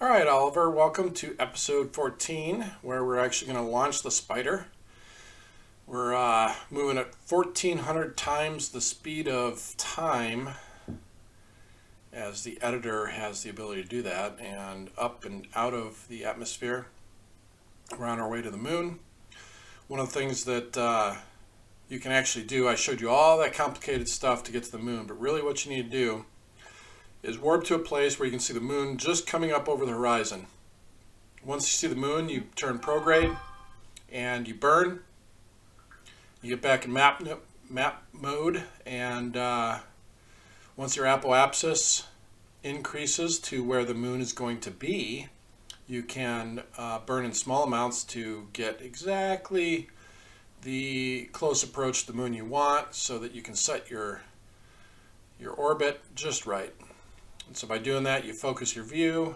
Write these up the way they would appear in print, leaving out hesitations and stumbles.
All right, Oliver, welcome to episode 14, where we're actually going to launch the spider. We're moving at 1,400 times the speed of time, as the editor has the ability to do that, and up and out of the atmosphere. We're on our way to the moon. One of the things that you can actually do, I showed you all that complicated stuff to get to the moon, but really what you need to do is warp to a place where you can see the moon just coming up over the horizon. Once you see the moon, you turn prograde and you burn. You get back in map mode, and once your apoapsis increases to where the moon is going to be, you can burn in small amounts to get exactly the close approach to the moon you want, so that you can set your orbit just right. And so by doing that, you focus your view,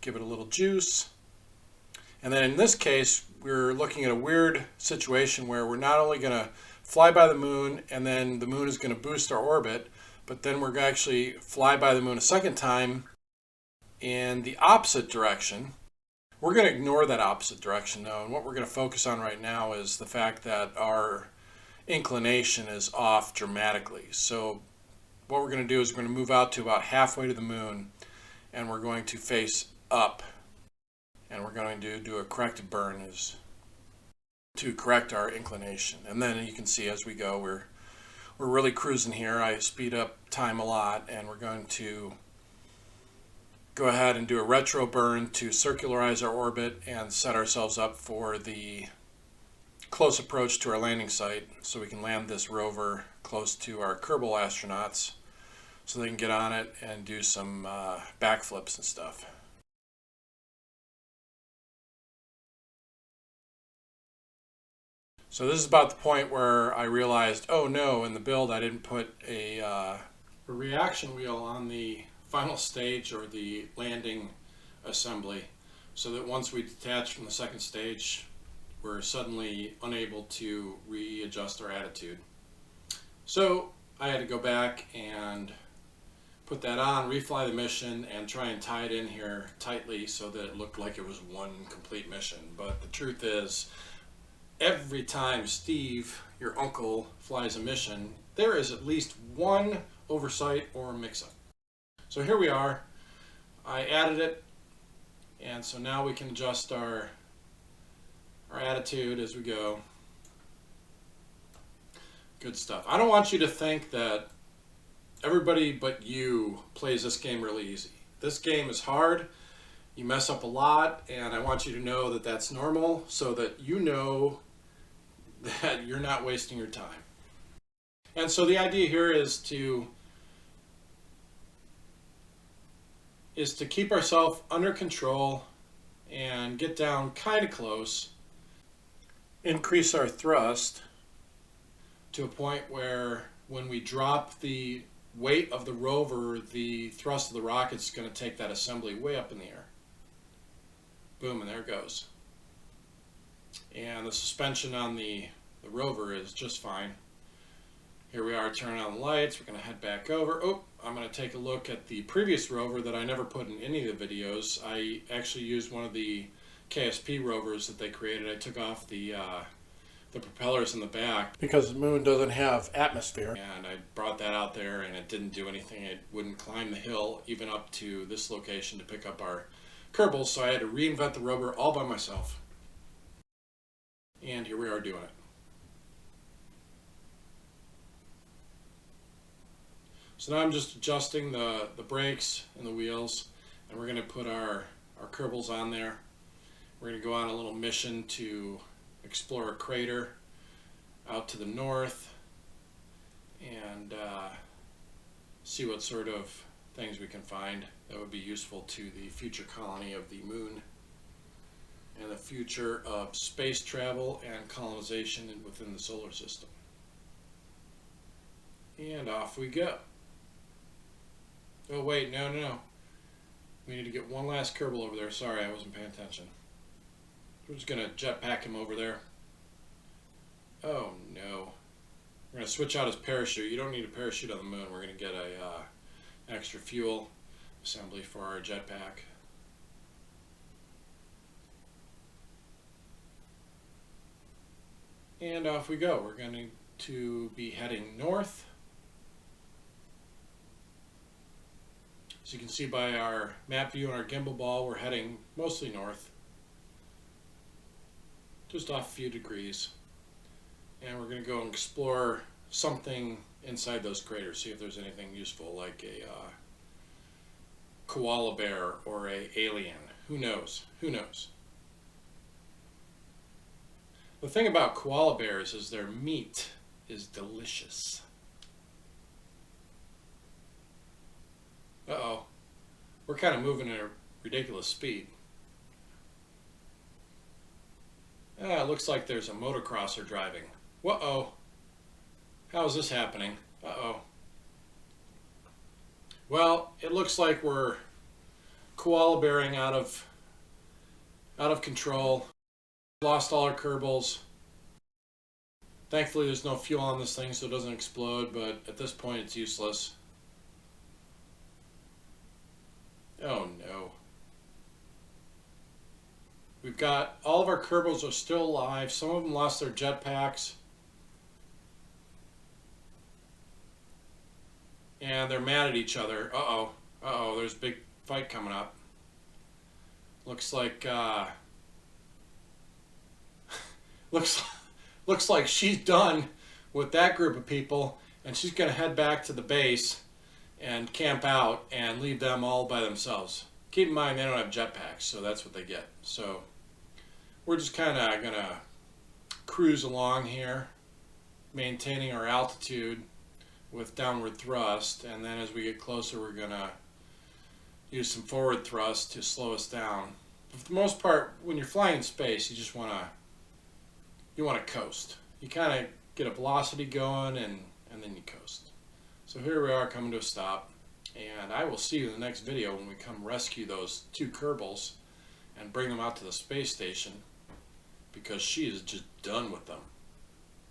give it a little juice. And then in this case, we're looking at a weird situation where we're not only going to fly by the moon and then the moon is going to boost our orbit, but then we're going to actually fly by the moon a second time in the opposite direction. We're going to ignore that opposite direction though, and what we're going to focus on right now is the fact that our inclination is off dramatically. So what we're going to do is we're going to move out to about halfway to the moon, and we're going to face up, and we're going to do a corrected burn to correct our inclination. And then you can see as we go, we're really cruising here. I speed up time a lot, and we're going to go ahead and do a retro burn to circularize our orbit and set ourselves up for the close approach to our landing site, so we can land this rover close to our Kerbal astronauts so they can get on it and do some backflips and stuff. So this is about the point where I realized, oh no, in the build I didn't put a reaction wheel on the final stage or the landing assembly, so that once we detach from the second stage, we're suddenly unable to readjust our attitude. So I had to go back and put that on, refly the mission, and try and tie it in here tightly so that it looked like it was one complete mission. But the truth is, every time Steve, your uncle, flies a mission, there is at least one oversight or mix-up. So here we are. I added it, and so now we can adjust our attitude as we go. Good stuff. I don't want you to think that everybody but you plays this game really easy. This game is hard. You mess up a lot, and I want you to know that that's normal, so that you know that you're not wasting your time. And so the idea here is to keep ourselves under control and get down kind of close, increase our thrust to a point where when we drop the weight of the rover, the thrust of the rocket is going to take that assembly way up in the air. Boom, and there it goes. And the suspension on the rover is just fine. Here we are turning on the lights. We're going to head back over. Oh, I'm going to take a look at the previous rover that I never put in any of the videos. I actually used one of the KSP rovers that they created. I took off the propellers in the back because the moon doesn't have atmosphere, and I brought that out there and it didn't do anything. It wouldn't climb the hill even up to this location to pick up our Kerbals, so I had to reinvent the rover all by myself. And here we are doing it. So now I'm just adjusting the brakes and the wheels, and we're going to put our Kerbals on there. We're going to go on a little mission to explore a crater out to the north and see what sort of things we can find that would be useful to the future colony of the moon and the future of space travel and colonization within the solar system. And off we go. Oh wait, no. We need to get one last Kerbal over there. Sorry, I wasn't paying attention. We're just going to jetpack him over there. Oh no. We're going to switch out his parachute. You don't need a parachute on the moon. We're going to get a extra fuel assembly for our jetpack. And off we go. We're going to be heading north. As you can see by our map view and our gimbal ball, we're heading mostly north. Just off a few degrees. And we're going to go and explore something inside those craters, see if there's anything useful, like a koala bear or a alien. Who knows? Who knows? The thing about koala bears is their meat is delicious. Uh-oh. We're kind of moving at a ridiculous speed. It looks like there's a motocrosser driving. Whoa. How is this happening? Uh-oh. Well, it looks like we're koala bearing out of control. Lost all our Kerbals. Thankfully there's no fuel on this thing so it doesn't explode, but at this point it's useless. Oh no. We've got all of our Kerbals are still alive. Some of them lost their jetpacks. And they're mad at each other. Uh-oh. Uh-oh, there's a big fight coming up. Looks like looks like she's done with that group of people, and she's going to head back to the base and camp out and leave them all by themselves. Keep in mind they don't have jetpacks, so that's what they get. So we're just kind of going to cruise along here, maintaining our altitude with downward thrust, and then as we get closer we're going to use some forward thrust to slow us down. But for the most part, when you're flying in space, you just want to coast. You kind of get a velocity going and then you coast. So here we are coming to a stop, and I will see you in the next video when we come rescue those 2 Kerbals and bring them out to the space station, because she is just done with them.